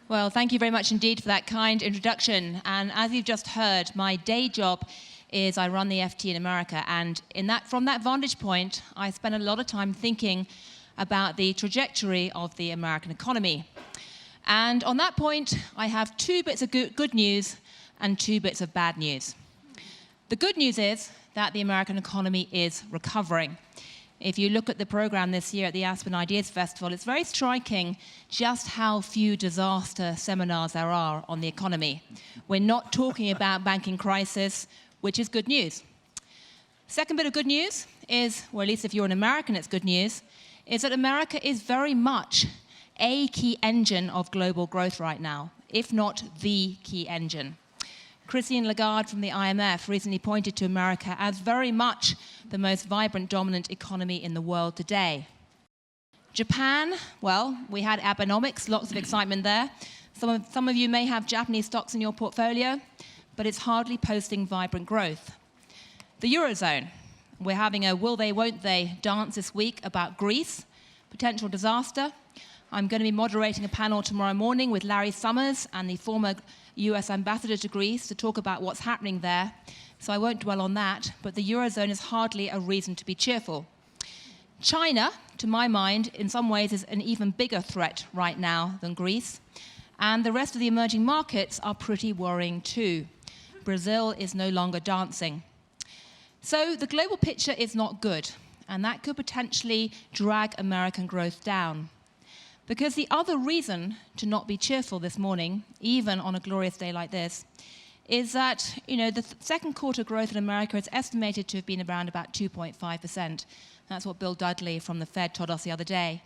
Well, thank you very much indeed for that kind introduction. And as you've just heard, my day job is I run the FT in America. And from that vantage point, I spend a lot of time thinking about the trajectory of the American economy. And on that point, I have two bits of good news and two bits of bad news. The good news is that the American economy is recovering. If you look at the program this year at the Aspen Ideas Festival, it's very striking just how few disaster seminars there are on the economy. We're not talking about banking crisis, which is good news. Second bit of good news is, or at least if you're an American, it's good news, is that America is very much a key engine of global growth right now, if not the key engine. Christine Lagarde from the IMF recently pointed to America as very much the most vibrant, dominant economy in the world today. Japan, well, we had Abenomics, lots of excitement there. Some of you may have Japanese stocks in your portfolio, but it's hardly posting vibrant growth. The Eurozone, we're having a will they, won't they dance this week about Greece, potential disaster. I'm going to be moderating a panel tomorrow morning with Larry Summers and the former US ambassador to Greece to talk about what's happening there. So I won't dwell on that, but the Eurozone is hardly a reason to be cheerful. China, to my mind, in some ways is an even bigger threat right now than Greece. And the rest of the emerging markets are pretty worrying too. Brazil is no longer dancing. So the global picture is not good, and that could potentially drag American growth down. Because the other reason to not be cheerful this morning, even on a glorious day like this, is that the second quarter growth in America is estimated to have been around about 2.5%. That's what Bill Dudley from the Fed told us the other day,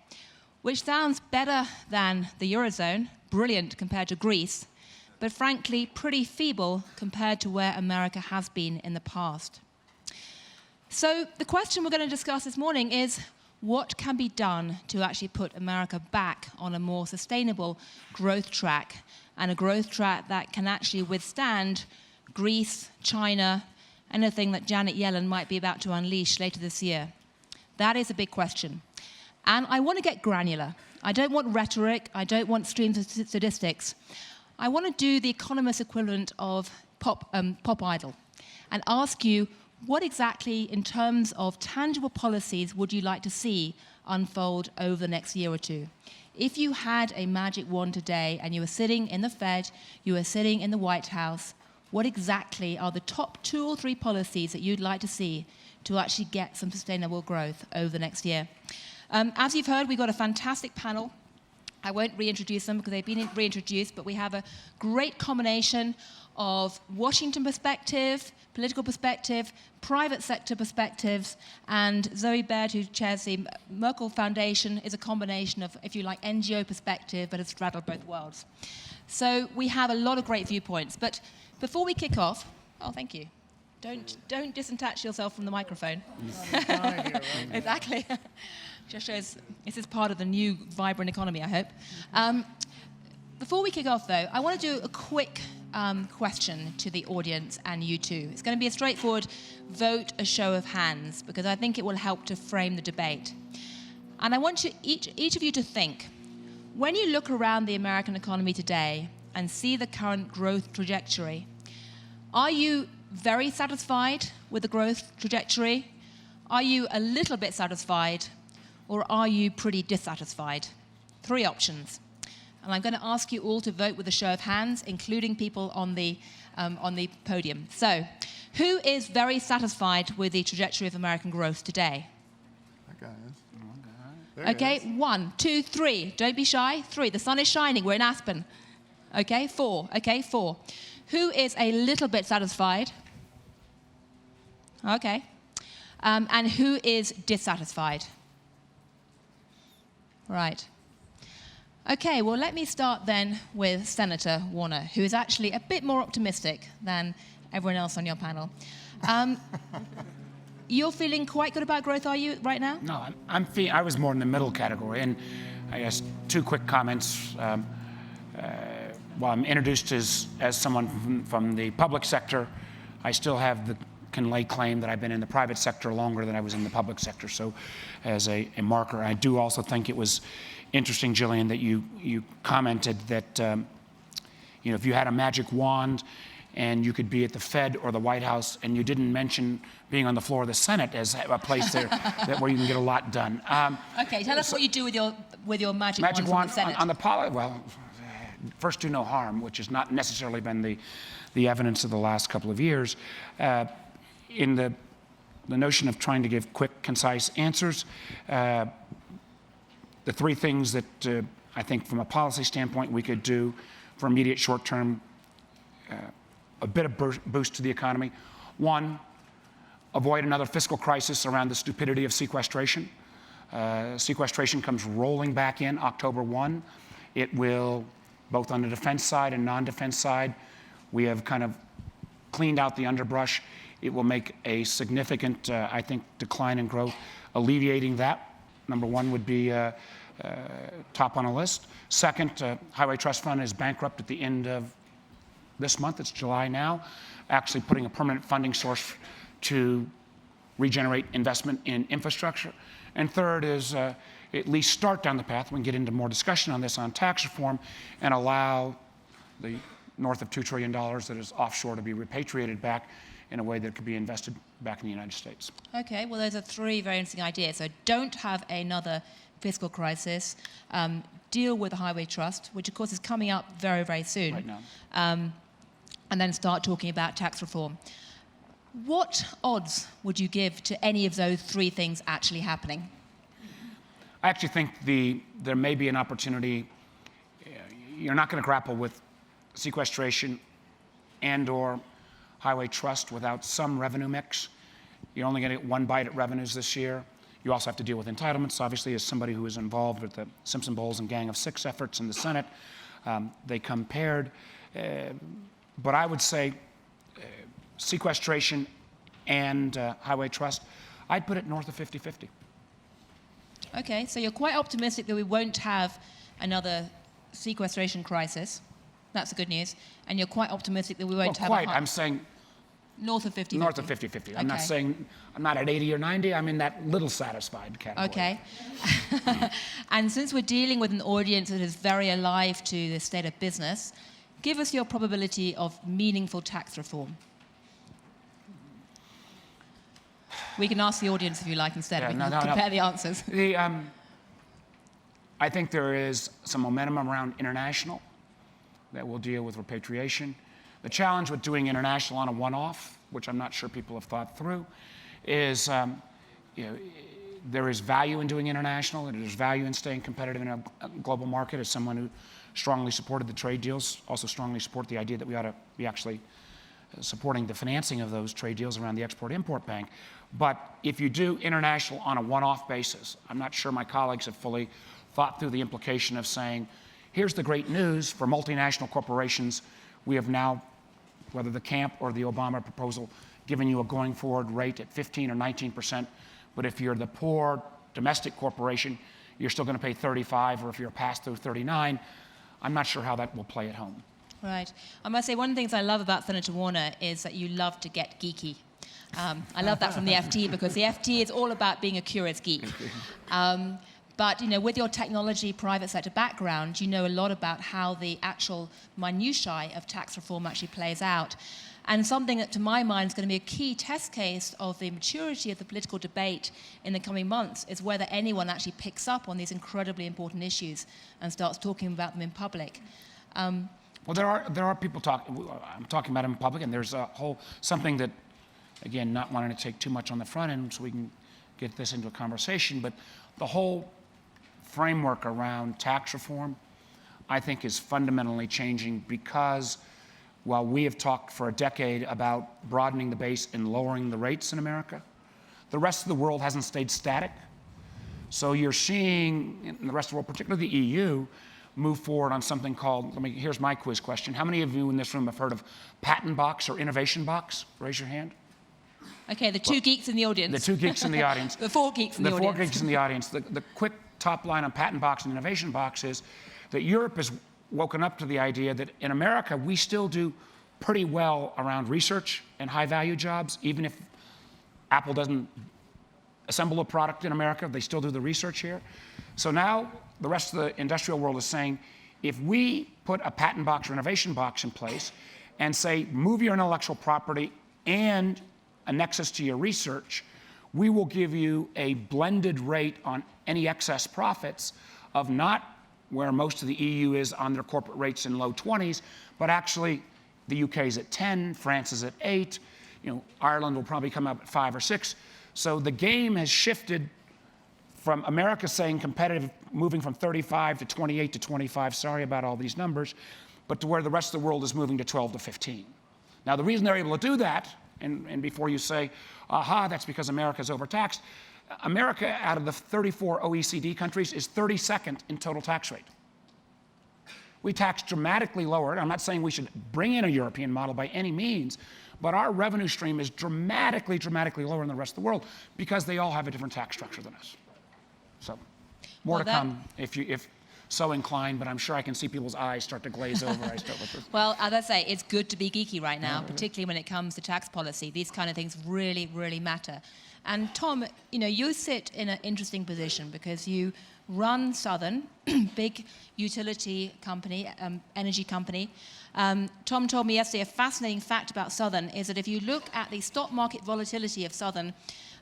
which sounds better than the Eurozone, brilliant compared to Greece, but frankly pretty feeble compared to where America has been in the past. So the question we're going to discuss this morning is, what can be done to actually put America back on a more sustainable growth track, and a growth track that can actually withstand Greece, China, anything that Janet Yellen might be about to unleash later this year? That is a big question. And I want to get granular. I don't want rhetoric. I don't want streams of statistics. I want to do the economist equivalent of pop idol and ask you, what exactly, in terms of tangible policies, would you like to see unfold over the next year or two? If you had a magic wand today and you were sitting in the Fed, you were sitting in the White House, what exactly are the top 2 or 3 policies that you'd like to see to actually get some sustainable growth over the next year? As you've heard, we've got a fantastic panel. I won't reintroduce them because they've been reintroduced, but we have a great combination of Washington perspective, political perspective, private sector perspectives, and Zoe Baird, who chairs the Markle Foundation, is a combination of, if you like, NGO perspective, but has straddled both worlds. So we have a lot of great viewpoints. But before we kick off, oh, thank you. Don't disattach yourself from the microphone. Exactly. Just shows this is part of the new vibrant economy, I hope. Before we kick off, though, I want to do a quick question to the audience and you too. It's going to be a straightforward vote, a show of hands, because I think it will help to frame the debate. And I want each of you to think, when you look around the American economy today and see the current growth trajectory, are you very satisfied with the growth trajectory? Are you a little bit satisfied? Or are you pretty dissatisfied? 3 options. And I'm going to ask you all to vote with a show of hands, including people on the podium. So, who is very satisfied with the trajectory of American growth today? Okay, 1, 2, 3. Don't be shy. 3. The sun is shining. We're in Aspen. Okay, 4. Okay, 4. Who is a little bit satisfied? Okay. And who is dissatisfied? Right. Okay, well, let me start then with Senator Warner, who is actually a bit more optimistic than everyone else on your panel. You're feeling quite good about growth, are you, right now? No, I was more in the middle category, and I guess 2 quick comments. While I'm introduced as someone from the public sector, I still have can lay claim that I've been in the private sector longer than I was in the public sector. So as a marker, I do also think it was interesting, Gillian, that you commented that if you had a magic wand and you could be at the Fed or the White House, and you didn't mention being on the floor of the Senate as a place there where you can get a lot done. Okay, tell us what you do with your magic wand from the Senate. On the well, first do no harm, which has not necessarily been the evidence of the last couple of years. In the notion of trying to give quick, concise answers, the three things that I think from a policy standpoint we could do for immediate short-term, a bit of boost to the economy. One, avoid another fiscal crisis around the stupidity of sequestration. Sequestration comes rolling back in October 1. It will, both on the defense side and non-defense side, we have kind of cleaned out the underbrush. It will make a significant, I think, decline in growth. Alleviating that, number one, would be top on a list. Second, Highway Trust Fund is bankrupt at the end of this month. It's July now. Actually putting a permanent funding source to regenerate investment in infrastructure. And third is at least start down the path. We can get into more discussion on this on tax reform and allow the north of $2 trillion that is offshore to be repatriated back in a way that could be invested back in the United States. Okay, well, those are three very interesting ideas. So don't have another fiscal crisis. Deal with the Highway Trust, which of course is coming up very, very soon. Right now. And then start talking about tax reform. What odds would you give to any of those three things actually happening? I actually think there may be an opportunity. You're not going to grapple with sequestration and/or highway trust without some revenue mix. You're only going to get one bite at revenues this year. You also have to deal with entitlements. Obviously, as somebody who is involved with the Simpson Bowles and Gang of Six efforts in the Senate, they come paired. But I would say sequestration and highway trust, I'd put it north of 50-50. Okay, so you're quite optimistic that we won't have another sequestration crisis. That's the good news. And you're quite optimistic that we won't have quite. I'm saying north of 50-50. North of 50-50. I'm not saying I'm not at 80 or 90. I'm in that little satisfied category. Okay. And since we're dealing with an audience that is very alive to the state of business, give us your probability of meaningful tax reform. We can ask the audience if you like instead. We can compare the answers. I think there is some momentum around international that will deal with repatriation. The challenge with doing international on a one-off, which I'm not sure people have thought through, is there is value in doing international, and there's value in staying competitive in a global market. As someone who strongly supported the trade deals, also strongly support the idea that we ought to be actually supporting the financing of those trade deals around the Export-Import Bank. But if you do international on a one-off basis, I'm not sure my colleagues have fully thought through the implication of saying, here's the great news for multinational corporations. We have now, whether the Camp or the Obama proposal, given you a going forward rate at 15 or 19%. But if you're the poor domestic corporation, you're still going to pay 35, or if you're a pass-through, 39. I'm not sure how that will play at home. Right. I must say, one of the things I love about Senator Warner is that you love to get geeky. I love that from the FT, because the FT is all about being a curious geek. But with your technology, private sector background, you know a lot about how the actual minutiae of tax reform actually plays out. And something that, to my mind, is going to be a key test case of the maturity of the political debate in the coming months is whether anyone actually picks up on these incredibly important issues and starts talking about them in public. Well, there are people talking. I'm talking about them in public, and there's a whole something that, again, not wanting to take too much on the front end, so we can get this into a conversation. But the whole framework around tax reform, I think, is fundamentally changing, because while we have talked for a decade about broadening the base and lowering the rates in America, the rest of the world hasn't stayed static. So you're seeing in the rest of the world, particularly the EU, move forward on something called, here's my quiz question. How many of you in this room have heard of Patent Box or Innovation Box? Raise your hand. Okay, the two geeks in the audience. The two geeks in the audience. The four geeks in the audience. The four geeks in the audience. The quick top line on Patent Box and Innovation Box is that Europe has woken up to the idea that in America we still do pretty well around research and high-value jobs. Even if Apple doesn't assemble a product in America, they still do the research here. So now the rest of the industrial world is saying, if we put a patent box or innovation box in place and say, move your intellectual property and a nexus to your research, we will give you a blended rate on any excess profits of not where most of the EU is on their corporate rates in low 20s, but actually the UK is at 10, France is at 8, Ireland will probably come up at 5 or 6. So the game has shifted from America saying competitive, moving from 35 to 28 to 25, sorry about all these numbers, but to where the rest of the world is moving to 12 to 15. Now the reason they're able to do that, and before you say, aha, that's because America's overtaxed, America out of the 34 OECD countries is 32nd in total tax rate. We tax dramatically lower. I'm not saying we should bring in a European model by any means, but our revenue stream is dramatically, dramatically lower than the rest of the world because they all have a different tax structure than us. So more to come if so inclined, but I'm sure I can see people's eyes start to glaze over. I start with this. Well, as I say, it's good to be geeky right now, particularly when it comes to tax policy. These kind of things really, really matter. And Tom, you sit in an interesting position because you run Southern, big utility company, energy company. Tom told me yesterday a fascinating fact about Southern is that if you look at the stock market volatility of Southern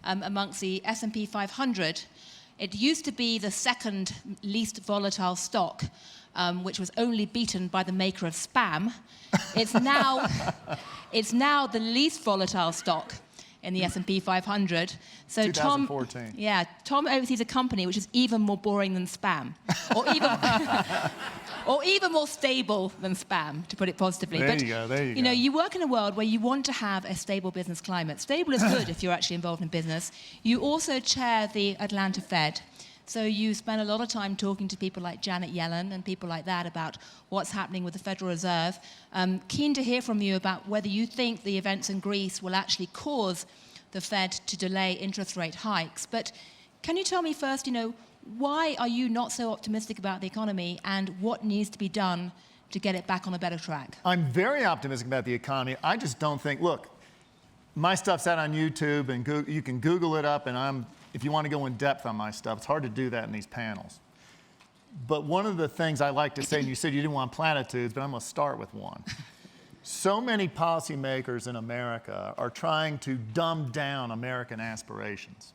amongst the S&P 500, it used to be the second least volatile stock, which was only beaten by the maker of Spam. It's now the least volatile stock in the S&P 500. So 2014. Tom oversees a company which is even more boring than Spam, or even more stable than Spam, to put it positively. There you go. You work in a world where you want to have a stable business climate. Stable is good if you're actually involved in business. You also chair the Atlanta Fed. So you spend a lot of time talking to people like Janet Yellen and people like that about what's happening with the Federal Reserve. Keen to hear from you about whether you think the events in Greece will actually cause the Fed to delay interest rate hikes. But can you tell me first, why are you not so optimistic about the economy and what needs to be done to get it back on a better track? I'm very optimistic about the economy. I just don't think, look, my stuff's out on YouTube and you can Google it up, and if you want to go in depth on my stuff, it's hard to do that in these panels. But one of the things I like to say, and you said you didn't want platitudes, but I'm going to start with one. So many policymakers in America are trying to dumb down American aspirations.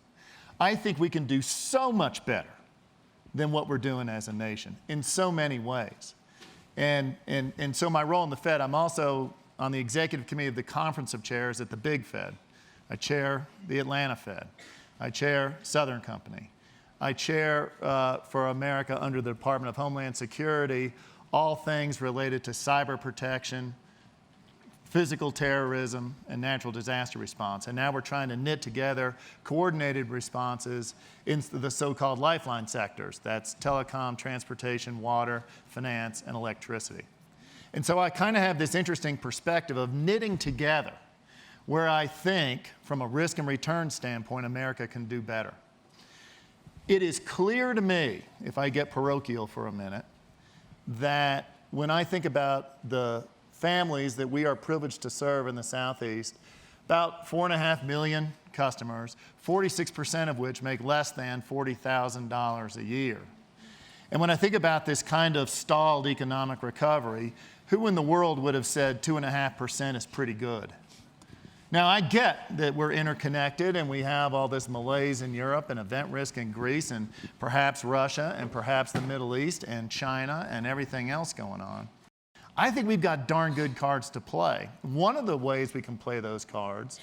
I think we can do so much better than what we're doing as a nation in so many ways. And so my role in the Fed, I'm also on the executive committee of the Conference of Chairs at the Big Fed. I chair the Atlanta Fed. I chair Southern Company. I chair for America under the Department of Homeland Security all things related to cyber protection, physical terrorism, and natural disaster response. And now we're trying to knit together coordinated responses in the so-called lifeline sectors. That's telecom, transportation, water, finance, and electricity. And so I kind of have this interesting perspective of knitting together where I think, from a risk and return standpoint, America can do better. It is clear to me, if I get parochial for a minute, that when I think about the families that we are privileged to serve in the Southeast, about 4.5 million customers, 46% of which make less than $40,000 a year. And when I think about this kind of stalled economic recovery, who in the world would have said 2.5% is pretty good? Now, I get that we're interconnected and we have all this malaise in Europe and event risk in Greece and perhaps Russia and perhaps the Middle East and China and everything else going on. I think we've got darn good cards to play. One of the ways we can play those cards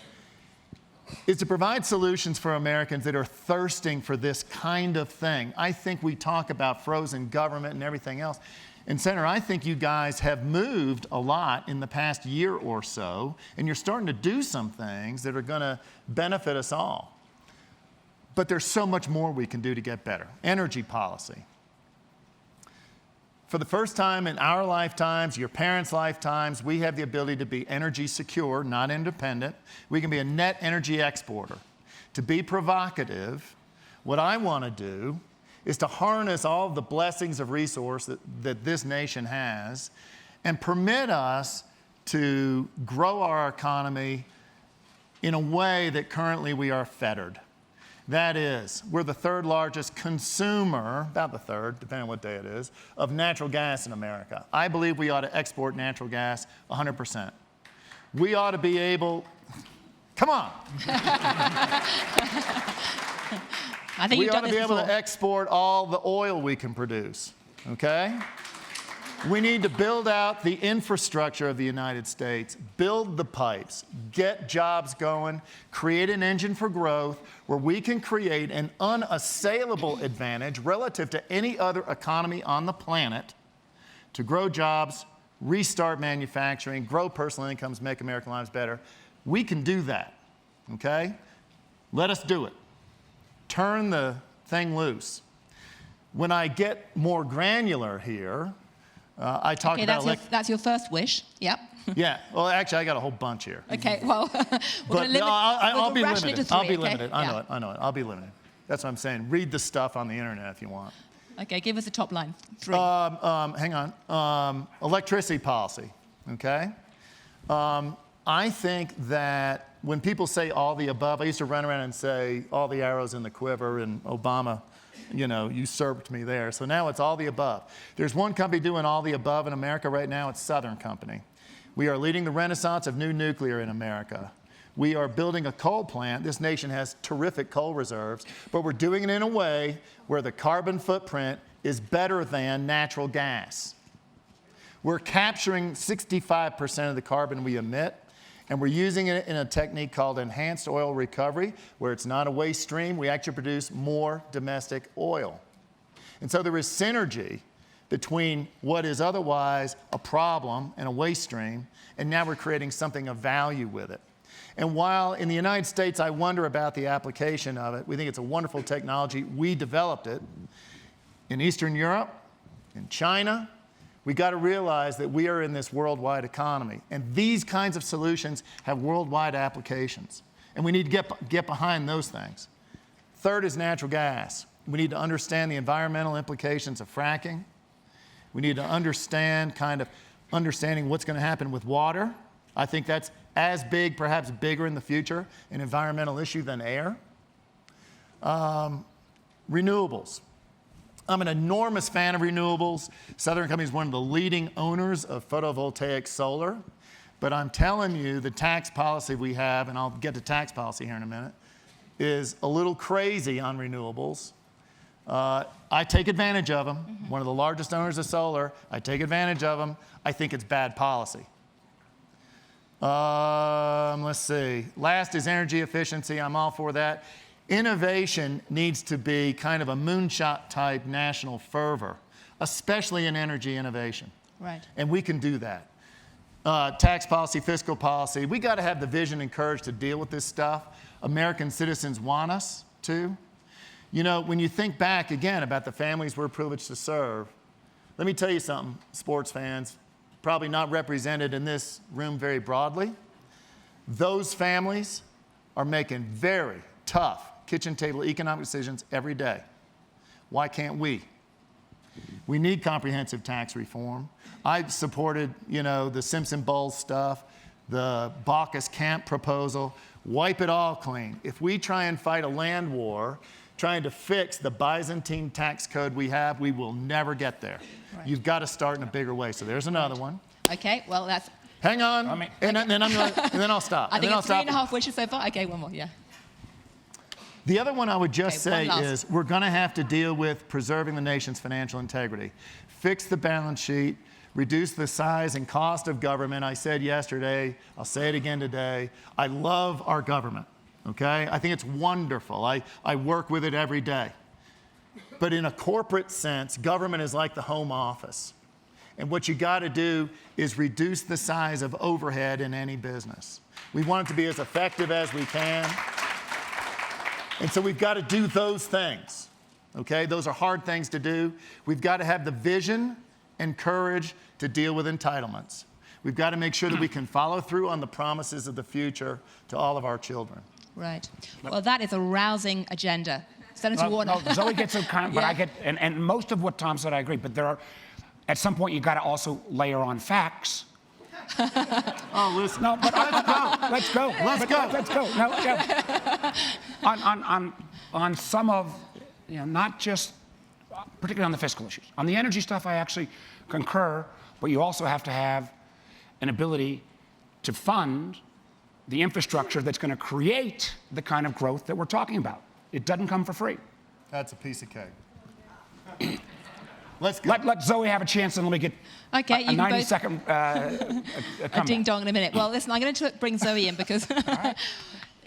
is to provide solutions for Americans that are thirsting for this kind of thing. I think we talk about frozen government and everything else. And Senator, I think you guys have moved a lot in the past year or so, and you're starting to do some things that are going to benefit us all. But there's so much more we can do to get better. Energy policy. For the first time in our lifetimes, your parents' lifetimes, we have the ability to be energy secure, not independent. We can be a net energy exporter. To be provocative, what I want to do is to harness all of the blessings of resource that this nation has and permit us to grow our economy in a way that currently we are fettered. That is, we're the third largest consumer, about the third, depending on what day it is, of natural gas in America. I believe we ought to export natural gas 100%. We ought to be able, come on. I think We you've ought done to this be able before. to export all the oil we can produce, okay? We need to build out the infrastructure of the United States, build the pipes, get jobs going, create an engine for growth where we can create an unassailable advantage relative to any other economy on the planet to grow jobs, restart manufacturing, grow personal incomes, make American lives better. We can do that, okay? Let us do it. Turn the thing loose. When I get more granular here, I talked Okay, about... that's your first wish. Yep. Yeah, well, actually, I got a whole bunch here. Okay, well, But no, I'll be ration it limited. to I'll three, be okay? limited. I Yeah. know it. I know it. I'll be limited. That's what I'm saying. Read the stuff on the internet if you want. Okay, give us a top line. 3. Hang on. Electricity policy, okay? I think that when people say all the above, I used to run around and say all the arrows in the quiver, and Obama, usurped me there. So now it's all the above. There's one company doing all the above in America right now. It's Southern Company. We are leading the renaissance of new nuclear in America. We are building a coal plant. This nation has terrific coal reserves, but we're doing it in a way where the carbon footprint is better than natural gas. We're capturing 65% of the carbon we emit, and we're using it in a technique called enhanced oil recovery, where it's not a waste stream. We actually produce more domestic oil. And so there is synergy between what is otherwise a problem and a waste stream, and now we're creating something of value with it. And while in the United States I wonder about the application of it, we think it's a wonderful technology. We developed it. In Eastern Europe, in China, we got to realize that we are in this worldwide economy. And these kinds of solutions have worldwide applications. And we need to get behind those things. Third is natural gas. We need to understand the environmental implications of fracking. We need to understand understanding what's going to happen with water. I think that's as big, perhaps bigger in the future, an environmental issue than air. Renewables. I'm an enormous fan of renewables. Southern Company is one of the leading owners of photovoltaic solar. But I'm telling you, the tax policy we have, and I'll get to tax policy here in a minute, is a little crazy on renewables. I take advantage of them. One of the largest owners of solar. I take advantage of them. I think it's bad policy. Let's see. Last is energy efficiency. I'm all for that. Innovation needs to be kind of a moonshot type national fervor, especially in energy innovation. Right. And we can do that. Tax policy, fiscal policy, we got to have the vision and courage to deal with this stuff. American citizens want us to. When you think back again about the families we're privileged to serve, let me tell you something, sports fans, probably not represented in this room very broadly. Those families are making very tough kitchen table economic decisions every day. Why can't we? We need comprehensive tax reform. I supported, the Simpson Bowles stuff, the Baucus Camp proposal, wipe it all clean. If we try and fight a land war trying to fix the Byzantine tax code we have, we will never get there. Right. You've got to start in a bigger way. So there's another one. Okay, well, that's... Hang on, and then I'll stop. I think and it's 3.5 wishes so far. Okay, one more, yeah. The other one I would just say one last. is we're going to have to deal with preserving the nation's financial integrity. Fix the balance sheet, reduce the size and cost of government. I said yesterday, I'll say it again today, I love our government, okay? I think it's wonderful. I work with it every day. But in a corporate sense, government is like the home office. And what you got to do is reduce the size of overhead in any business. We want it to be as effective as we can. And so we've got to do those things, okay? Those are hard things to do. We've got to have the vision and courage to deal with entitlements. We've got to make sure that we can follow through on the promises of the future to all of our children. Right. Well, that is a rousing agenda. Senator Warner. No, Zoe gets some kind, but Yeah. I get, and most of what Tom said I agree, but at some point you got to also layer on facts Oh, listen. No, but let's go. Let's go. No, yeah. On some of, not just, particularly on the fiscal issues. On the energy stuff, I actually concur, but you also have to have an ability to fund the infrastructure that's going to create the kind of growth that we're talking about. It doesn't come for free. That's a piece of cake. Let's go. Let Zoe have a chance, and let me get Okay, a you can 90-second a ding dong in a minute. Well, listen, I'm going to bring Zoe in because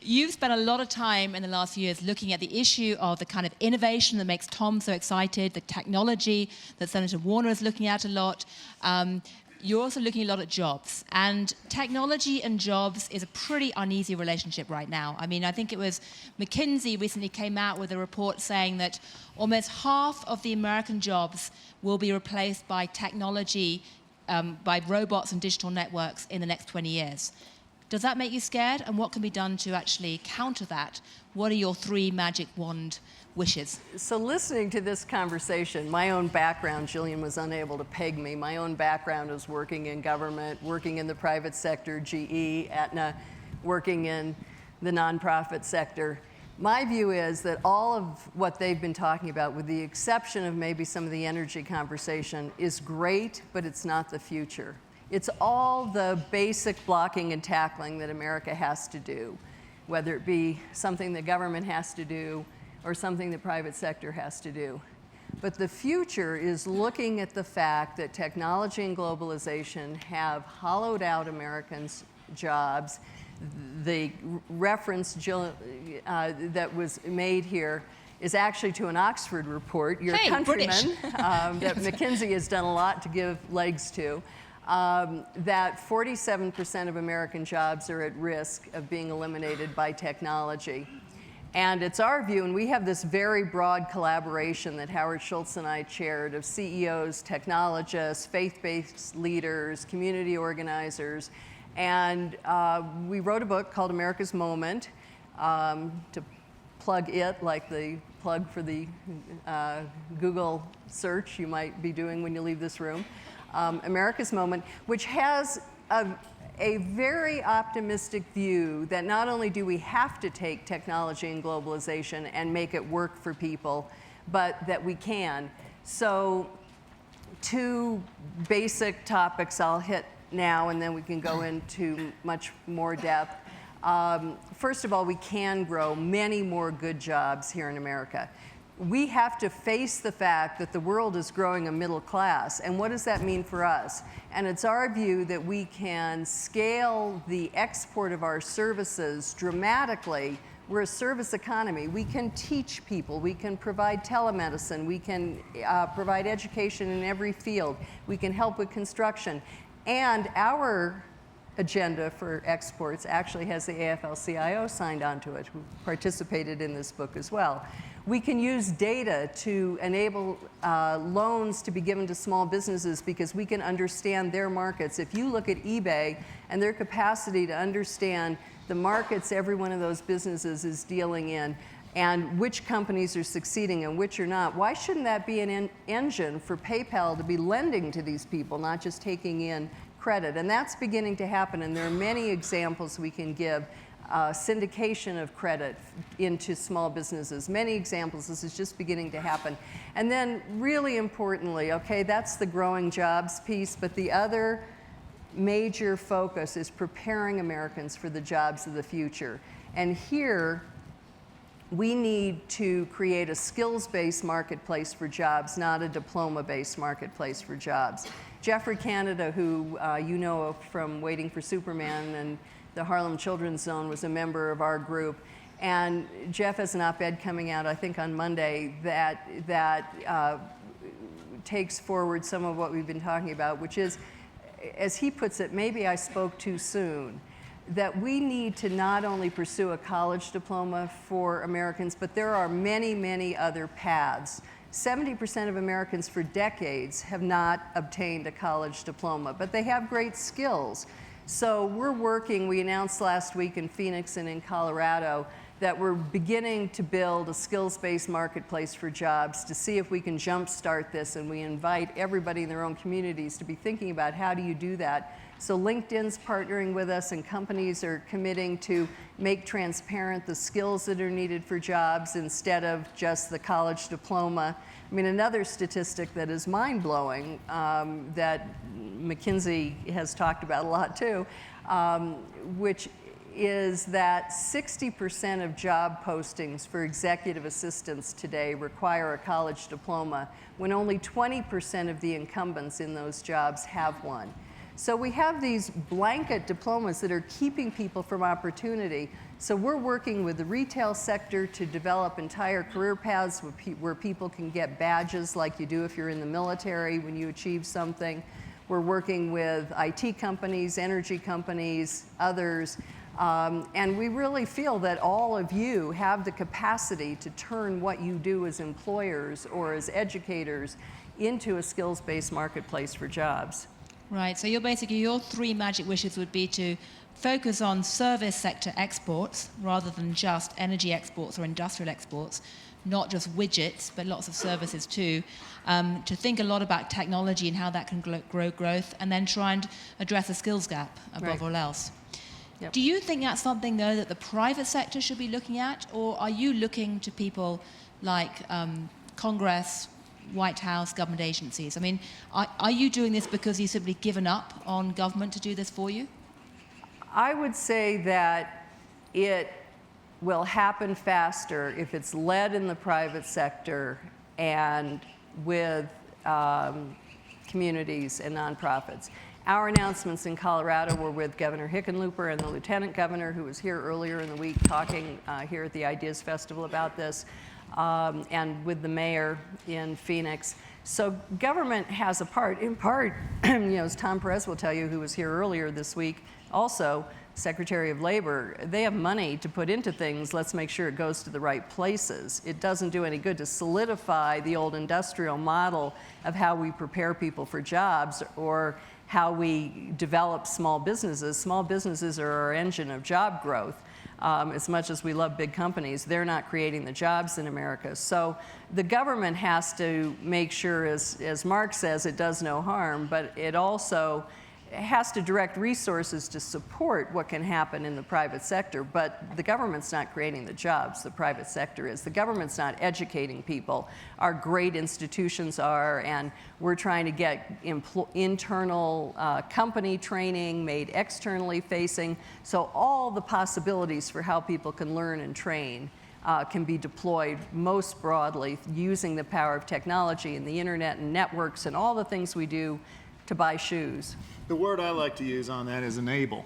you've spent a lot of time in the last few years looking at the issue of the kind of innovation that makes Tom so excited, the technology that Senator Warner is looking at a lot. You're also looking a lot at jobs. And technology and jobs is a pretty uneasy relationship right now. I mean, I think it was McKinsey recently came out with a report saying that almost half of the American jobs will be replaced by technology, by robots and digital networks in the next 20 years. Does that make you scared? And what can be done to actually counter that? What are your 3 magic wand wishes? So listening to this conversation, my own background, Gillian was unable to peg me. My own background is working in government, working in the private sector, GE, Aetna, working in the nonprofit sector. My view is that all of what they've been talking about, with the exception of maybe some of the energy conversation, is great, but it's not the future. It's all the basic blocking and tackling that America has to do, whether it be something the government has to do or something the private sector has to do. But the future is looking at the fact that technology and globalization have hollowed out Americans' jobs. The reference that was made here is actually to an Oxford report, your countrymen, that McKinsey has done a lot to give legs to, that 47% of American jobs are at risk of being eliminated by technology. And it's our view, and we have this very broad collaboration that Howard Schultz and I chaired of CEOs, technologists, faith-based leaders, community organizers. And we wrote a book called America's Moment, to plug it like the plug for the Google search you might be doing when you leave this room. America's Moment, which has a very optimistic view that not only do we have to take technology and globalization and make it work for people, but that we can. So 2 basic topics I'll hit now, and then we can go into much more depth. First of all, we can grow many more good jobs here in America. We have to face the fact that the world is growing a middle class, and what does that mean for us? And it's our view that we can scale the export of our services dramatically. We're a service economy. We can teach people, we can provide telemedicine, we can provide education in every field, we can help with construction. And our agenda for exports actually has the AFL-CIO signed onto it, who participated in this book as well. We can use data to enable loans to be given to small businesses because we can understand their markets. If you look at eBay and their capacity to understand the markets every one of those businesses is dealing in and which companies are succeeding and which are not, why shouldn't that be an engine for PayPal to be lending to these people, not just taking in credit? And that's beginning to happen, and there are many examples we can give. Syndication of credit into small businesses. Many examples. This is just beginning to happen. And then really importantly, okay, that's the growing jobs piece, but the other major focus is preparing Americans for the jobs of the future. And here, we need to create a skills-based marketplace for jobs, not a diploma-based marketplace for jobs. Jeffrey Canada, who you know from Waiting for Superman and the Harlem Children's Zone, was a member of our group. And Jeff has an op-ed coming out, I think, on Monday that takes forward some of what we've been talking about, which is, as he puts it, maybe I spoke too soon, that we need to not only pursue a college diploma for Americans, but there are many, many other paths. 70% of Americans for decades have not obtained a college diploma, but they have great skills. So we're working, we announced last week in Phoenix and in Colorado, that we're beginning to build a skills-based marketplace for jobs to see if we can jumpstart this, and we invite everybody in their own communities to be thinking about how do you do that. So LinkedIn's partnering with us, and companies are committing to make transparent the skills that are needed for jobs instead of just the college diploma. I mean, another statistic that is mind-blowing that McKinsey has talked about a lot too, which is that 60% of job postings for executive assistants today require a college diploma, when only 20% of the incumbents in those jobs have one. So we have these blanket diplomas that are keeping people from opportunity. So we're working with the retail sector to develop entire career paths where people can get badges like you do if you're in the military when you achieve something. We're working with IT companies, energy companies, others. And we really feel that all of you have the capacity to turn what you do as employers or as educators into a skills-based marketplace for jobs. Right, so your three magic wishes would be to focus on service sector exports rather than just energy exports or industrial exports, not just widgets, but lots of services too, to think a lot about technology and how that can grow growth, and then try and address a skills gap above all else. Yep. Do you think that's something, though, that the private sector should be looking at, or are you looking to people like Congress, White House, government agencies? I mean, are you doing this because you've simply given up on government to do this for you? I would say that it will happen faster if it's led in the private sector and with communities and nonprofits. Our announcements in Colorado were with Governor Hickenlooper and the Lieutenant Governor, who was here earlier in the week talking here at the Ideas Festival about this, and with the mayor in Phoenix. So government has a part, in part, as Tom Perez will tell you, who was here earlier this week, also Secretary of Labor, they have money to put into things. Let's make sure it goes to the right places. It doesn't do any good to solidify the old industrial model of how we prepare people for jobs or how we develop small businesses. Small businesses are our engine of job growth. As much as we love big companies, they're not creating the jobs in America. So the government has to make sure, as Mark says, it does no harm, but it also has to direct resources to support what can happen in the private sector. But the government's not creating the jobs, the private sector is. The government's not educating people. Our great institutions are, and we're trying to get internal company training made externally facing, so all the possibilities for how people can learn and train can be deployed most broadly using the power of technology and the internet and networks and all the things we do to buy shoes. The word I like to use on that is enable.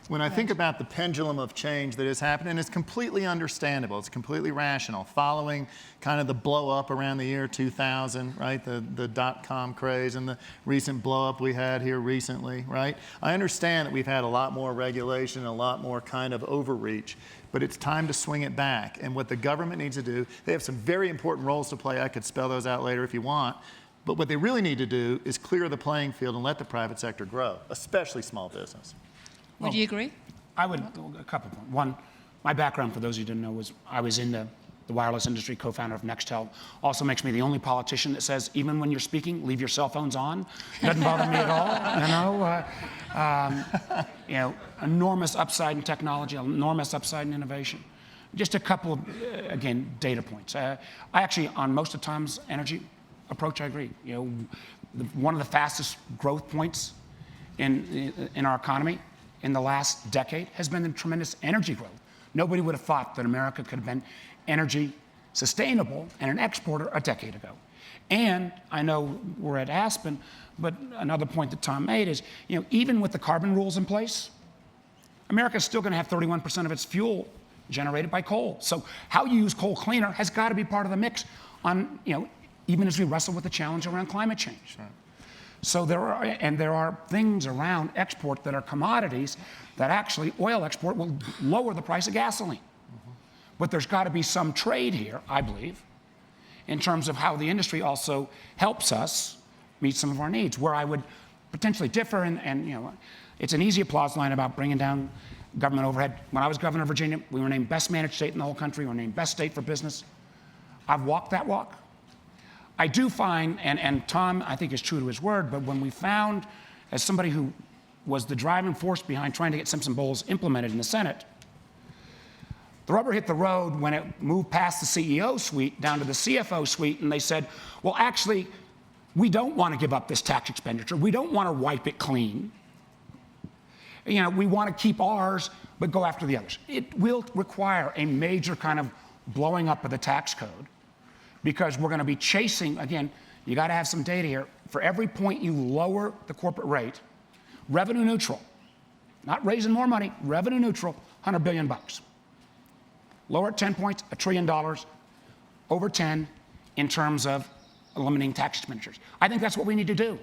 When I think about the pendulum of change that has happened, and it's completely understandable, it's completely rational, following kind of the blow up around the year 2000, right? The dot-com craze and the recent blow up we had here recently, right? I understand that we've had a lot more regulation, a lot more kind of overreach, but it's time to swing it back. And what the government needs to do, they have some very important roles to play. I could spell those out later if you want. But what they really need to do is clear the playing field and let the private sector grow, especially small business. Would you agree? I would, a couple of points. One, my background, for those who didn't know, was I was in the wireless industry, co-founder of Nextel. Also makes me the only politician that says, even when you're speaking, leave your cell phones on. Doesn't bother me at all, enormous upside in technology, enormous upside in innovation. Just a couple of, again, data points. I actually, on most of Tom's energy approach, I agree. One of the fastest growth points in our economy in the last decade has been the tremendous energy growth. Nobody would have thought that America could have been energy sustainable and an exporter a decade ago. And I know we're at Aspen, but another point that Tom made is, even with the carbon rules in place, America's still going to have 31% of its fuel generated by coal. So how you use coal cleaner has got to be part of the mix on, even as we wrestle with the challenge around climate change. Right. So there are things around export that are commodities that actually oil export will lower the price of gasoline. Mm-hmm. But there's got to be some trade here, I believe, in terms of how the industry also helps us meet some of our needs. Where I would potentially differ, and it's an easy applause line about bringing down government overhead. When I was governor of Virginia, we were named best managed state in the whole country. We were named best state for business. I've walked that walk. I do find, and Tom, I think, is true to his word, but when we found, as somebody who was the driving force behind trying to get Simpson-Bowles implemented in the Senate, the rubber hit the road when it moved past the CEO suite down to the CFO suite, and they said, well, actually, we don't want to give up this tax expenditure. We don't want to wipe it clean. You know, we want to keep ours, but go after the others. It will require a major kind of blowing up of the tax code, because we're going to be chasing, again, you got to have some data here. For every point you lower the corporate rate, revenue neutral, not raising more money, revenue neutral, $100 billion. Lower at 10 points, $1 trillion, over 10 in terms of eliminating tax expenditures. I think that's what we need to do.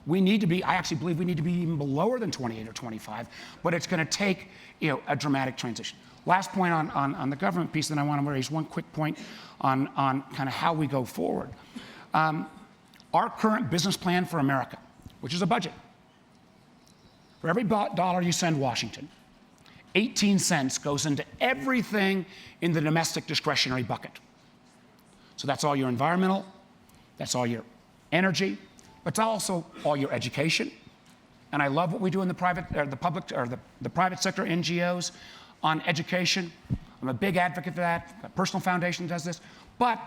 We need to be, I actually believe we need to be even lower than 28 or 25, but it's going to take, you know, a dramatic transition. Last point on the government piece, then I want to raise one quick point on kind of how we go forward. Our current business plan for America, which is a budget, for every dollar you send Washington, 18 cents goes into everything in the domestic discretionary bucket. So that's all your environmental, that's all your energy, but it's also all your education. And I love what we do in the private, or the public, or the private sector NGOs on education. I'm a big advocate for that. A personal foundation does this. But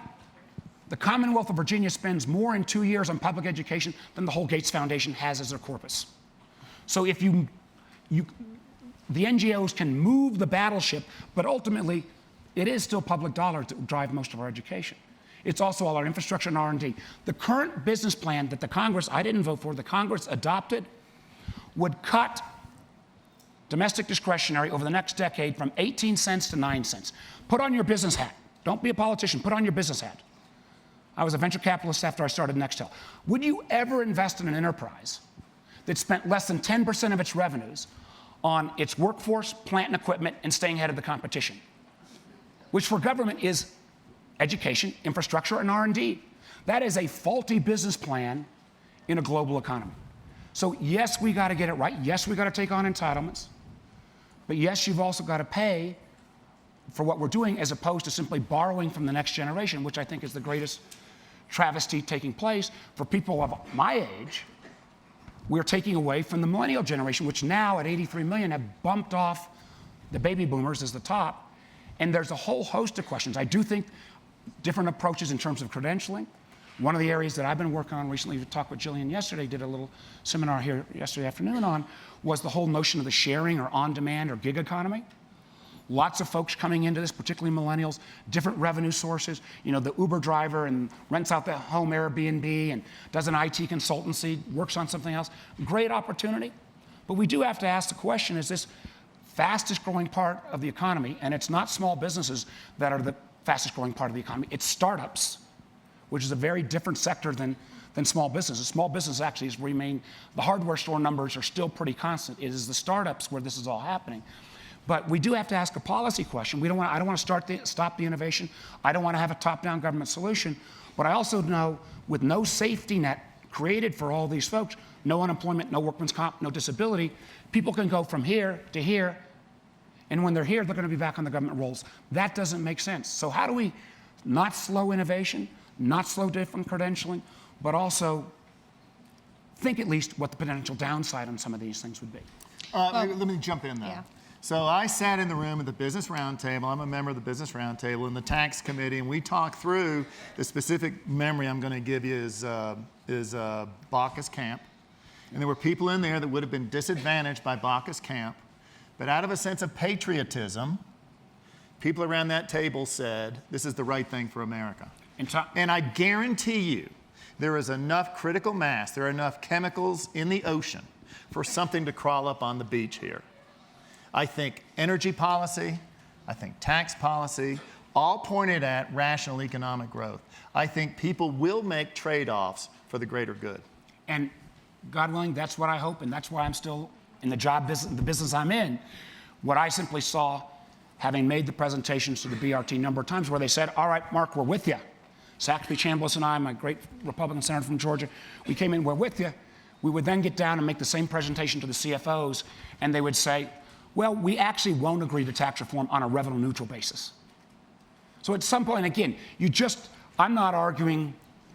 the Commonwealth of Virginia spends more in 2 years on public education than the whole Gates Foundation has as their corpus. So if the NGOs can move the battleship, but ultimately it is still public dollars that drive most of our education. It's also all our infrastructure and R&D. The current business plan that the Congress, I didn't vote for, the Congress adopted, would cut domestic discretionary over the next decade from 18 cents to 9 cents. Put on your business hat. Don't be a politician, put on your business hat. I was a venture capitalist after I started Nextel. Would you ever invest in an enterprise that spent less than 10% of its revenues on its workforce, plant and equipment, and staying ahead of the competition? Which for government is education, infrastructure, and R&D. That is a faulty business plan in a global economy. So yes, we got to get it right. Yes, we got to take on entitlements. But yes, you've also got to pay for what we're doing as opposed to simply borrowing from the next generation, which I think is the greatest travesty taking place. For people of my age, we're taking away from the millennial generation, which now at 83 million have bumped off the baby boomers as the top. And there's a whole host of questions. I do think different approaches in terms of credentialing. One of the areas that I've been working on recently, we talked with Gillian yesterday, did a little seminar here yesterday afternoon on, was the whole notion of the sharing or on-demand or gig economy. Lots of folks coming into this, particularly millennials, different revenue sources. You know, the Uber driver and rents out the home Airbnb and does an IT consultancy, works on something else. Great opportunity. But we do have to ask the question, is this fastest growing part of the economy? And it's not small businesses that are the fastest growing part of the economy. It's startups, which is a very different sector than small businesses. Small business actually has remained, the hardware store numbers are still pretty constant. It is the startups where this is all happening. But we do have to ask a policy question. I don't want to stop the innovation. I don't want to have a top-down government solution. But I also know with no safety net created for all these folks, no unemployment, no workman's comp, no disability, people can go from here to here. And when they're here, they're going to be back on the government rolls. That doesn't make sense. So how do we not slow innovation, not slow different credentialing, but also think at least what the potential downside on some of these things would be? Let me jump in there. Yeah. So I sat in the room at the Business Roundtable. I'm a member of the Business Roundtable and the Tax Committee, and we talked through the specific memory I'm going to give you is Baucus Camp. And there were people in there that would have been disadvantaged by Baucus Camp, but out of a sense of patriotism, people around that table said, this is the right thing for America. And I guarantee you, there is enough critical mass, there are enough chemicals in the ocean for something to crawl up on the beach here. I think energy policy, I think tax policy, all pointed at rational economic growth. I think people will make trade-offs for the greater good. And God willing, that's what I hope, and that's why I'm still in the business I'm in. What I simply saw, having made the presentations to the BRT a number of times, where they said, all right, Mark, we're with you. Saxby Chambliss and I, my great Republican senator from Georgia, we came in, we're with you. We would then get down and make the same presentation to the CFOs, and they would say, Well, we actually won't agree to tax reform on a revenue neutral basis. So at some point, again, I'm not arguing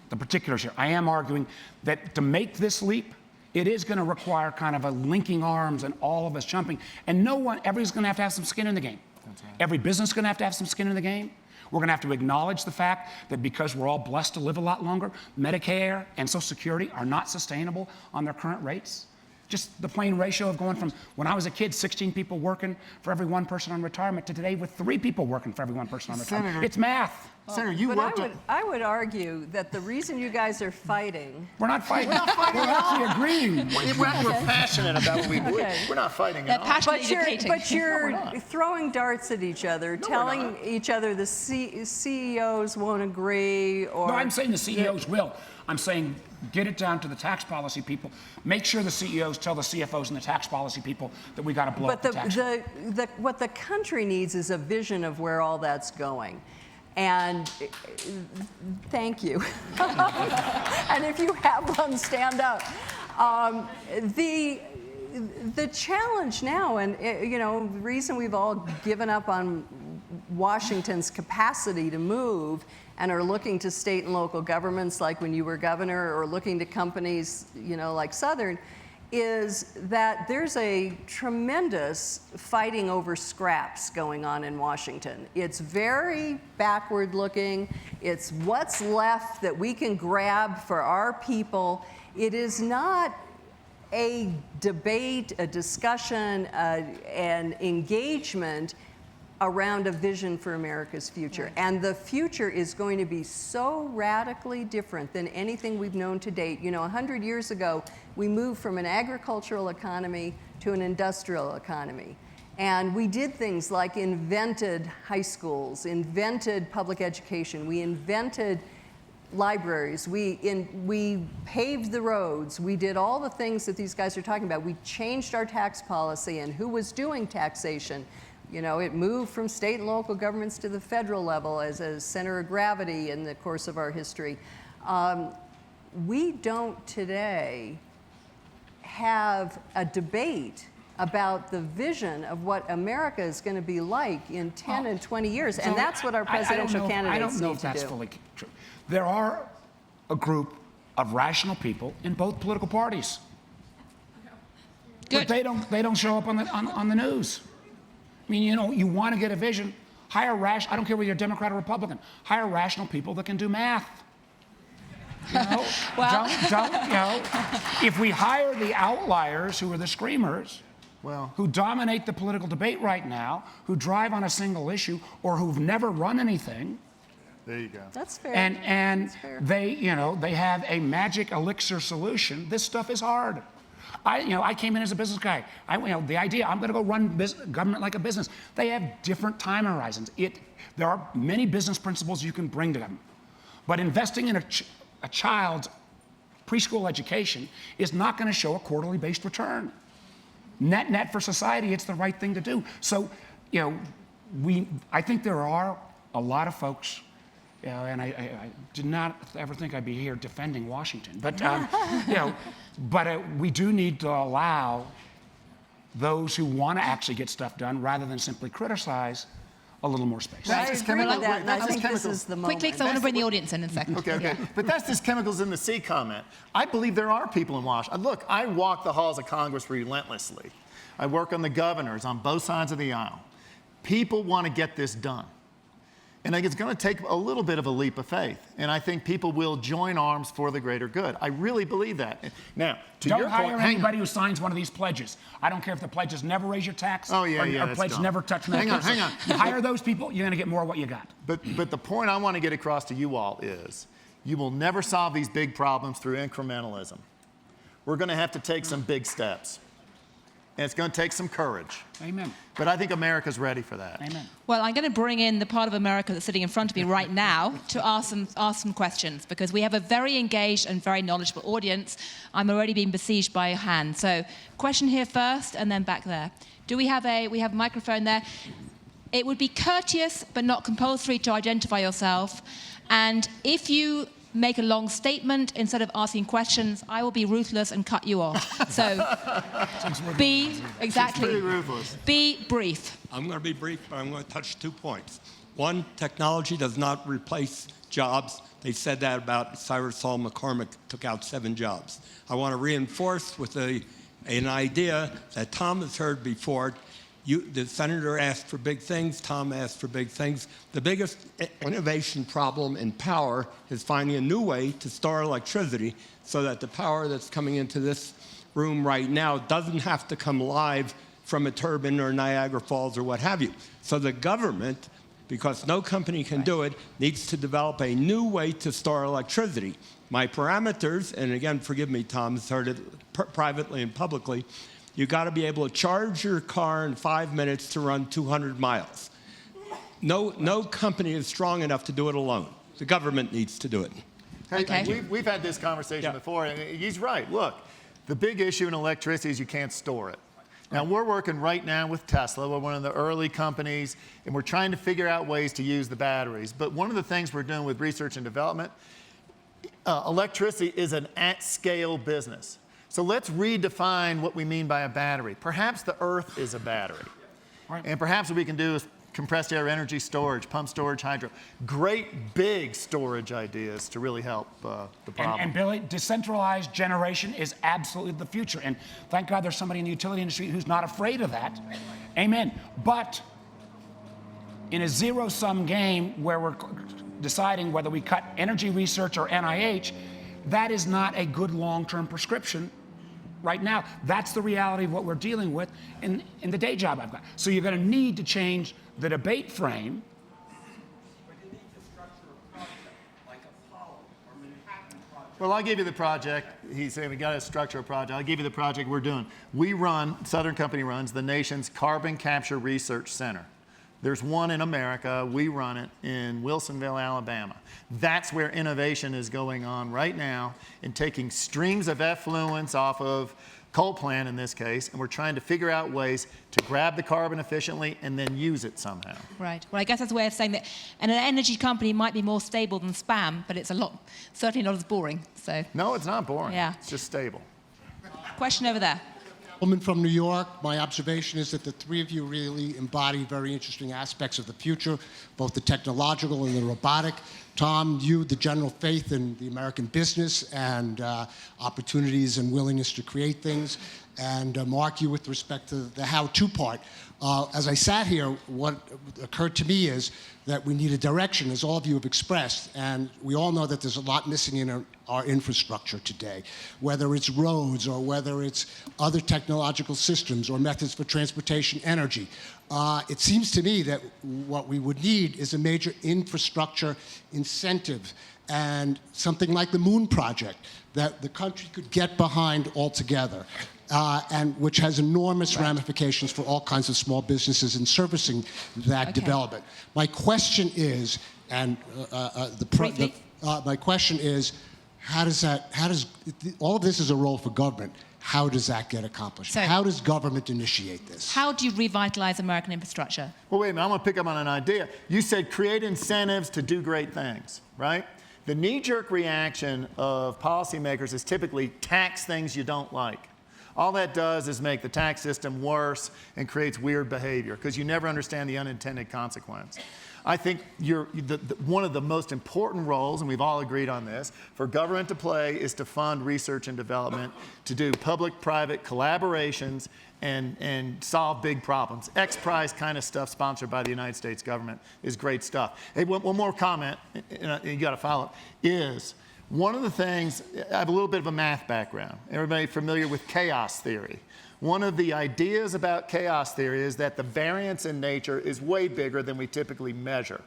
the particulars here. I am arguing that to make this leap, it is going to require kind of a linking arms and all of us jumping. And everybody's going to have some skin in the game. That's right. Every business is going to have some skin in the game. We're going to have to acknowledge the fact that because we're all blessed to live a lot longer, Medicare and Social Security are not sustainable on their current rates. Just the plain ratio of going from, when I was a kid, 16 people working for every one person on retirement to today with 3 people working for every one person on retirement. Senator, it's math. Senator, you worked I would argue that the reason you guys are fighting... We're not fighting. We're actually agreeing. We're passionate about what we do. Okay. We're not fighting They're at all. passionately debating. But you're throwing darts at each other, telling each other the CEOs won't agree, or... No, I'm saying the CEOs will. I'm saying get it down to the tax policy people. Make sure the CEOs tell the CFOs and the tax policy people that we got to blow up the tax. But what the country needs is a vision of where all that's going. And thank you. And if you have one, stand up. The challenge now, and the reason we've all given up on Washington's capacity to move and are looking to state and local governments, like when you were governor, or looking to companies, like Southern, is that there's a tremendous fighting over scraps going on in Washington. It's very backward looking. It's what's left that we can grab for our people. It is not a debate, a discussion, an engagement around a vision for America's future. Right. And the future is going to be so radically different than anything we've known to date. 100 years ago, we moved from an agricultural economy to an industrial economy. And we did things like invented high schools, invented public education, we invented libraries, we paved the roads, we did all the things that these guys are talking about. We changed our tax policy and who was doing taxation. It moved from state and local governments to the federal level as a center of gravity in the course of our history. We don't today have a debate about the vision of what America is going to be like in 10 and 20 years. And that's what our presidential candidates need to do. I don't know if that's fully true. There are a group of rational people in both political parties. Good. But they don't show up on the news. I mean, you want to get a vision, hire I don't care whether you're Democrat or Republican, hire rational people that can do math. Well. If we hire the outliers who are the screamers, who dominate the political debate right now, who drive on a single issue, or who've never run anything. There you go. That's fair. And That's fair. they have a magic elixir solution. This stuff is hard. I came in as a business guy. The idea, I'm going to go run government like a business. They have different time horizons. There are many business principles you can bring to them. But investing in a child's preschool education is not going to show a quarterly based return. Net for society, it's the right thing to do. So, I think there are a lot of folks, and I did not ever think I'd be here defending Washington, but we do need to allow those who want to actually get stuff done, rather than simply criticize, a little more space. I agree with that, and I think this is the moment. Quickly, because I want to bring the audience in a second. Okay. But that's this chemicals in the sea comment. I believe there are people in Washington. Look, I walk the halls of Congress relentlessly. I work on the governors on both sides of the aisle. People want to get this done. And I think it's going to take a little bit of a leap of faith. And I think people will join arms for the greater good. I really believe that. Now, to your point, don't hire anybody who signs one of these pledges. I don't care if the pledge is never raise your tax, or pledge never touch Medicare. Hang on. You hire those people, you're going to get more of what you got. But the point I want to get across to you all is, you will never solve these big problems through incrementalism. We're going to have to take some big steps. And it's going to take some courage. Amen. But I think America's ready for that. Amen. Well, I'm going to bring in the part of America that's sitting in front of me right now to ask some questions, because we have a very engaged and very knowledgeable audience. I'm already being besieged by a hand. So, question here first, and then back there. We have a microphone there. It would be courteous but not compulsory to identify yourself. And if you make a long statement instead of asking questions, I will be ruthless and cut you off. So exactly. Pretty ruthless. Be brief. I'm going to be brief, but I'm going to touch 2 points. One, technology does not replace jobs. They said that about Cyrus Saul McCormick, took out 7 jobs. I want to reinforce with an idea that Tom has heard before. The senator asked for big things. Tom asked for big things. The biggest innovation problem in power is finding a new way to store electricity so that the power that's coming into this room right now doesn't have to come live from a turbine or Niagara Falls or what have you. So the government, because no company can do it, needs to develop a new way to store electricity. My parameters, and again, forgive me, Tom has heard it privately and publicly, you got to be able to charge your car in 5 minutes to run 200 miles. No company is strong enough to do it alone. The government needs to do it. Hey, Okay. we've had this conversation before, and he's right. Look, the big issue in electricity is you can't store it. Now, we're working right now with Tesla. We're one of the early companies, and we're trying to figure out ways to use the batteries. But one of the things we're doing with research and development, electricity is an at-scale business. So let's redefine what we mean by a battery. Perhaps the Earth is a battery. Right. And perhaps what we can do is compressed air energy storage, pump storage, hydro. Great big storage ideas to really help the problem. And Billy, decentralized generation is absolutely the future. And thank God there's somebody in the utility industry who's not afraid of that. Amen. But in a zero-sum game where we're deciding whether we cut energy research or NIH, that is not a good long-term prescription right now. That's the reality of what we're dealing with in the day job I've got. So you're going to need to change the debate frame. But you need to structure a project like Apollo or Manhattan Project. Well, I'll give you the project. He's saying we got to structure a project. I'll give you the project we're doing. We run, Southern Company runs the nation's Carbon Capture Research Center. There's one in America. We run it in Wilsonville, Alabama. That's where innovation is going on right now in taking streams of effluents off of coal plant in this case, and we're trying to figure out ways to grab the carbon efficiently and then use it somehow. Right. Well, I guess that's a way of saying that an energy company might be more stable than spam, but it's certainly not as boring. So. No, it's not boring. Yeah. It's just stable. Question over there. Woman from New York, my observation is that the 3 of you really embody very interesting aspects of the future, both the technological and the robotic. Tom, you, the general faith in the American business and opportunities and willingness to create things. And Mark, you with respect to the how-to part. As I sat here, what occurred to me is that we need a direction, as all of you have expressed, and we all know that there's a lot missing in our infrastructure today, whether it's roads or whether it's other technological systems or methods for transportation energy. It seems to me that what we would need is a major infrastructure incentive and something like the Moon Project that the country could get behind altogether. And which has enormous ramifications for all kinds of small businesses in servicing that development. My question is, and my question is, how does all of this is a role for government. How does that get accomplished? So, how does government initiate this? How do you revitalize American infrastructure? Well, wait a minute, I'm going to pick up on an idea. You said create incentives to do great things, right? The knee-jerk reaction of policymakers is typically tax things you don't like. All that does is make the tax system worse and creates weird behavior because you never understand the unintended consequence. I think one of the most important roles, and we've all agreed on this, for government to play is to fund research and development, to do public-private collaborations and solve big problems. X-Prize kind of stuff sponsored by the United States government is great stuff. Hey, one more comment, and you got to follow up, is one of the things, I have a little bit of a math background. Everybody familiar with chaos theory? One of the ideas about chaos theory is that the variance in nature is way bigger than we typically measure.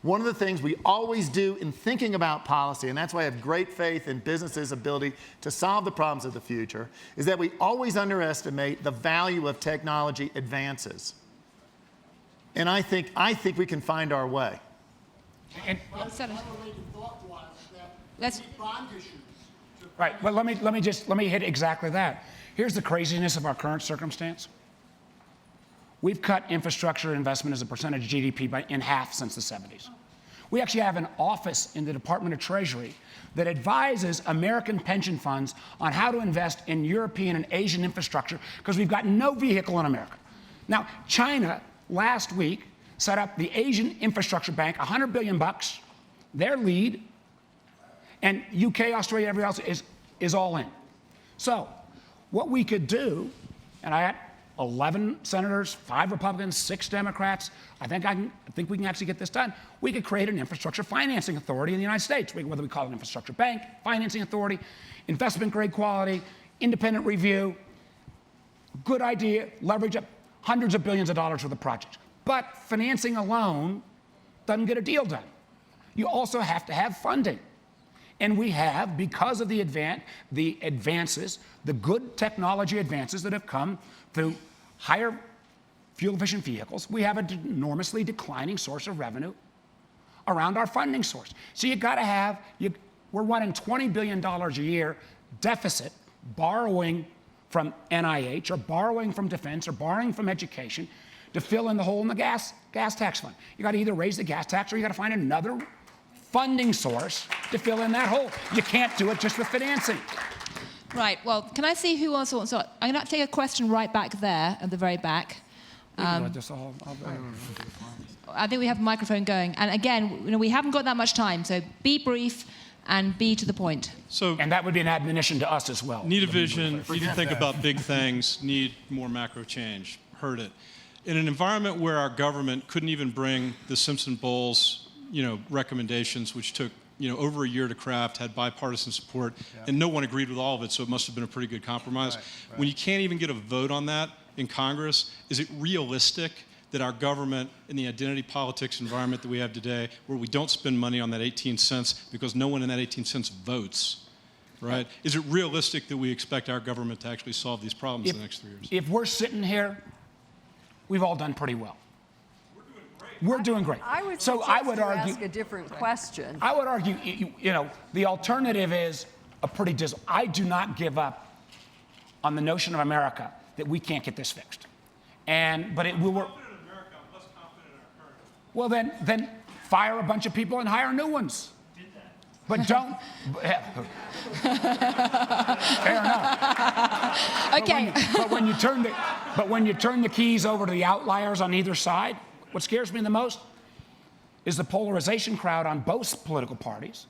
One of the things we always do in thinking about policy, and that's why I have great faith in businesses' ability to solve the problems of the future, is that we always underestimate the value of technology advances. And I think we can find our way. And, Let's. right. Well, let me hit exactly that. Here's the craziness of our current circumstance. We've cut infrastructure investment as a percentage of GDP in half since the 70s. We actually have an office in the Department of Treasury that advises American pension funds on how to invest in European and Asian infrastructure because we've got no vehicle in America. Now, China last week set up the Asian Infrastructure Bank, $100 billion, their lead, and UK, Australia, everybody else is all in. So what we could do, and I had 11 senators, 5 Republicans, 6 Democrats. I think we can actually get this done. We could create an infrastructure financing authority in the United States, whether we call it an infrastructure bank, financing authority, investment grade quality, independent review. Good idea, leverage up hundreds of billions of dollars worth of projects. But financing alone doesn't get a deal done. You also have to have funding. And we have, because of the advances, the good technology advances that have come through higher fuel-efficient vehicles, we have an enormously declining source of revenue around our funding source. So you got to have, we're running $20 billion a year deficit, borrowing from NIH, or borrowing from defense, or borrowing from education to fill in the hole in the gas tax fund. You got to either raise the gas tax or you got to find another funding source to fill in that hole. You can't do it just with financing. Right, well, can I see who else wants to? I'm going to take a question right back there at the very back. I think we have a microphone going. And again, we haven't got that much time, so be brief and be to the point. And that would be an admonition to us as well. Need a vision, need to think about big things, need more macro change. Heard it. In an environment where our government couldn't even bring the Simpson-Bowles, recommendations, which took over a year to craft, had bipartisan support, and no one agreed with all of it, so it must have been a pretty good compromise. Right. When you can't even get a vote on that in Congress, is it realistic that our government, in the identity politics environment that we have today, where we don't spend money on that 18 cents because no one in that 18 cents votes, right? Is it realistic that we expect our government to actually solve these problems in the next 3 years? If we're sitting here, we've all done pretty well. We're doing great. I would argue, ask a different question. I would argue, the alternative is a pretty dismal. I do not give up on the notion of America that we can't get this fixed. But it will work. Well, then fire a bunch of people and hire new ones. Did that. But don't. Fair enough. Okay. But when you turn the keys over to the outliers on either side, what scares me the most is the polarization crowd on both political parties,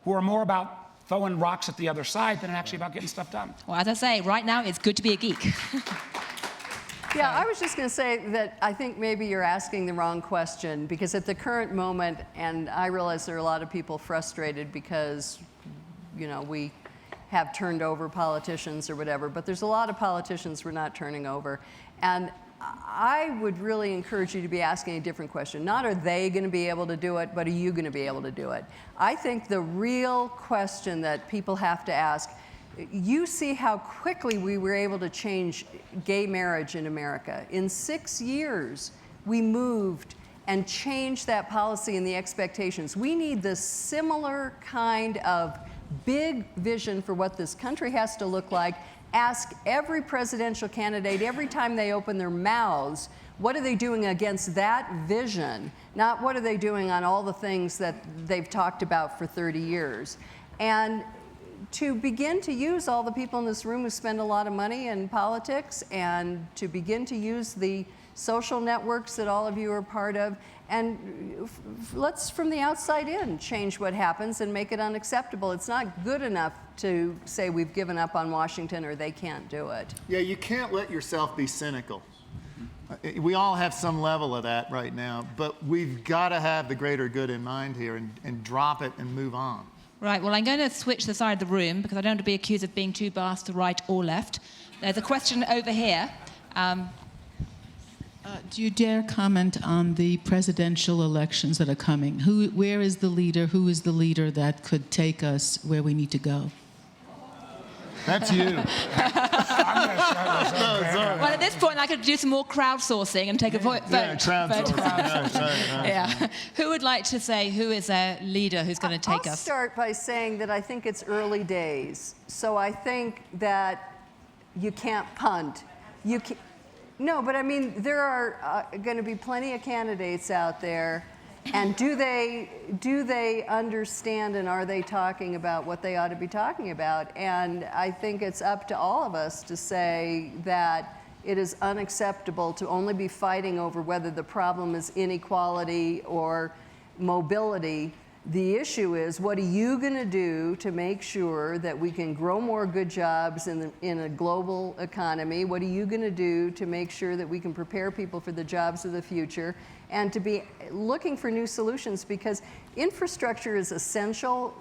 who are more about throwing rocks at the other side than actually about getting stuff done. Well, as I say, right now it's good to be a geek. Yeah, I was just going to say that I think maybe you're asking the wrong question, because at the current moment, and I realize there are a lot of people frustrated because, we have turned over politicians or whatever, but there's a lot of politicians we're not turning over. And I would really encourage you to be asking a different question. Not are they going to be able to do it, but are you going to be able to do it? I think the real question that people have to ask, you see how quickly we were able to change gay marriage in America. In 6 years, we moved and changed that policy and the expectations. We need the similar kind of big vision for what this country has to look like. Ask every presidential candidate every time they open their mouths, what are they doing against that vision? Not what are they doing on all the things that they've talked about for 30 years. And to begin to use all the people in this room who spend a lot of money in politics, and to begin to use the social networks that all of you are part of, and let's, from the outside in, change what happens and make it unacceptable. It's not good enough to say we've given up on Washington or they can't do it. Yeah, you can't let yourself be cynical. We all have some level of that right now, but we've got to have the greater good in mind here and drop it and move on. Right, well, I'm going to switch the side of the room because I don't want to be accused of being too biased to right or left. There's a question over here. Do you dare comment on the presidential elections that are coming? Where is the leader? Who is the leader that could take us where we need to go? That's you. Well, at this point, I could do some more crowdsourcing and take a vote. Yeah, crowdsourcing. Right. Yeah. Who would like to say who is a leader who's going to take us? I'll start by saying that I think it's early days. So I think that you can't punt. No, but I mean, there are going to be plenty of candidates out there, And do they understand, and are they talking about what they ought to be talking about? And I think it's up to all of us to say that it is unacceptable to only be fighting over whether the problem is inequality or mobility. The issue is, what are you going to do to make sure that we can grow more good jobs in a global economy? What are you going to do to make sure that we can prepare people for the jobs of the future? And to be looking for new solutions, because infrastructure is essential,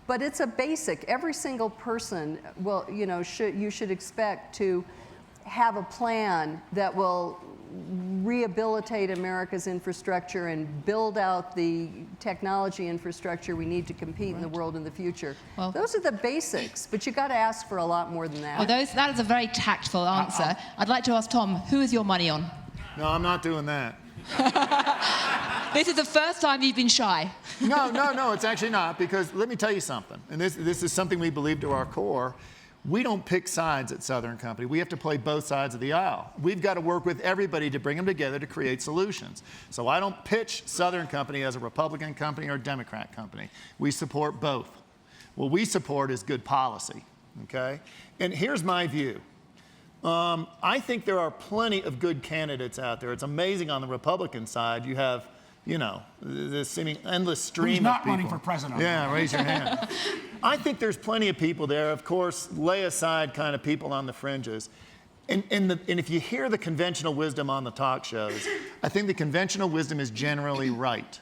but it's a basic. Every single person will, you should expect to have a plan that will rehabilitate America's infrastructure and build out the technology infrastructure we need to compete in the world in the future. Well, those are the basics, but you got to ask for a lot more than that. Well, that is a very tactful answer. I'd like to ask Tom, who is your money on? No, I'm not doing that. This is the first time you've been shy. No, it's actually not, because let me tell you something, and this is something we believe to our core. We don't pick sides at Southern Company. We have to play both sides of the aisle. We've got to work with everybody to bring them together to create solutions. So I don't pitch Southern Company as a Republican company or a Democrat company. We support both. What we support is good policy, okay? And here's my view. I think there are plenty of good candidates out there. It's amazing on the Republican side, you have, this seeming endless stream Who's not of people. running for president? Yeah, raise your hand. I think there's plenty of people there. Of course, lay aside kind of people on the fringes. And if you hear the conventional wisdom on the talk shows, I think the conventional wisdom is generally right.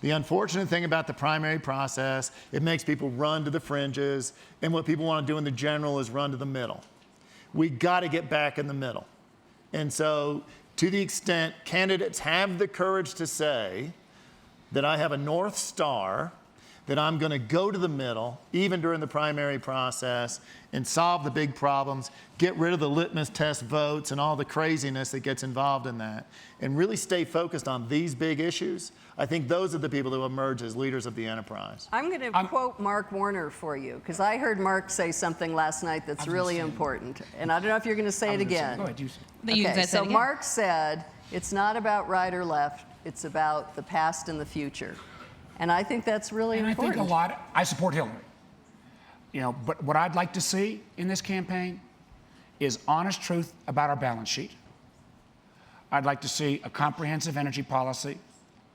The unfortunate thing about the primary process, it makes people run to the fringes, and what people want to do in the general is run to the middle. We got to get back in the middle. And so, to the extent candidates have the courage to say that I have a North Star, that I'm going to go to the middle, even during the primary process, and solve the big problems, get rid of the litmus test votes and all the craziness that gets involved in that, and really stay focused on these big issues, I think those are the people who emerge as leaders of the enterprise. I'm going to quote Mark Warner for you, because I heard Mark say something last night that's really important. And I don't know if you're going to say it again. Go ahead, you say it. Okay, So Mark said, it's not about right or left, it's about the past and the future. And I think that's really important. I think I support Hillary. But what I'd like to see in this campaign is honest truth about our balance sheet. I'd like to see a comprehensive energy policy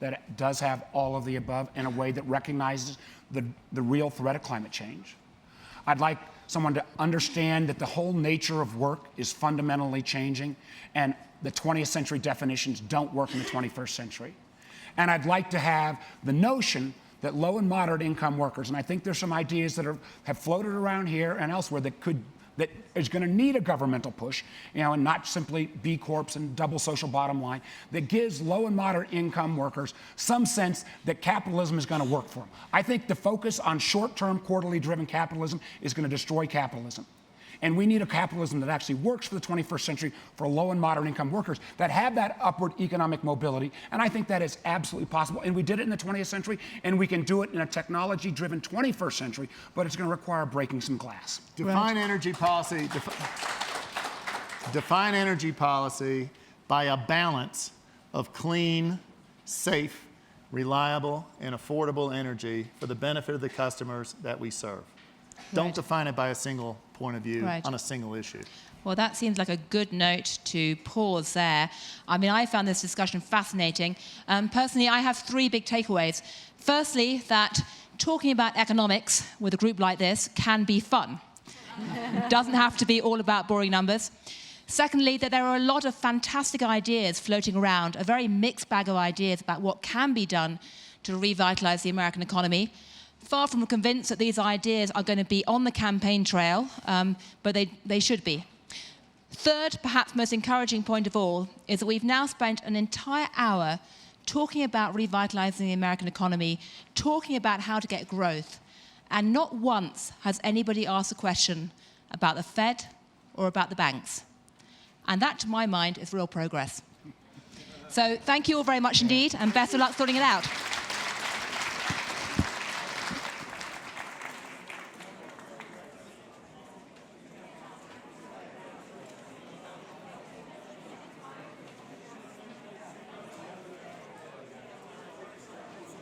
that does have all of the above in a way that recognizes the real threat of climate change. I'd like someone to understand that the whole nature of work is fundamentally changing, and the 20th century definitions don't work in the 21st century. And I'd like to have the notion that low and moderate income workers, and I think there's some ideas that have floated around here and elsewhere that is going to need a governmental push, and not simply B Corps and double social bottom line, that gives low and moderate income workers some sense that capitalism is going to work for them. I think the focus on short-term, quarterly driven capitalism is going to destroy capitalism. And we need a capitalism that actually works for the 21st century for low and moderate income workers that have that upward economic mobility. And I think that is absolutely possible. And we did it in the 20th century, and we can do it in a technology-driven 21st century, but it's going to require breaking some glass. Define energy policy. Define energy policy by a balance of clean, safe, reliable, and affordable energy for the benefit of the customers that we serve. Don't define it by a single point of view on a single issue. Well, that seems like a good note to pause there. I mean, I found this discussion fascinating. Personally, I have three big takeaways. Firstly, that talking about economics with a group like this can be fun. Doesn't have to be all about boring numbers. Secondly, that there are a lot of fantastic ideas floating around, a very mixed bag of ideas about what can be done to revitalize the American economy. Far from convinced that these ideas are going to be on the campaign trail, but they should be. Third, perhaps most encouraging point of all, is that we've now spent an entire hour talking about revitalizing the American economy, talking about how to get growth, and not once has anybody asked a question about the Fed or about the banks. And that, to my mind, is real progress. So thank you all very much indeed, and best of luck sorting it out.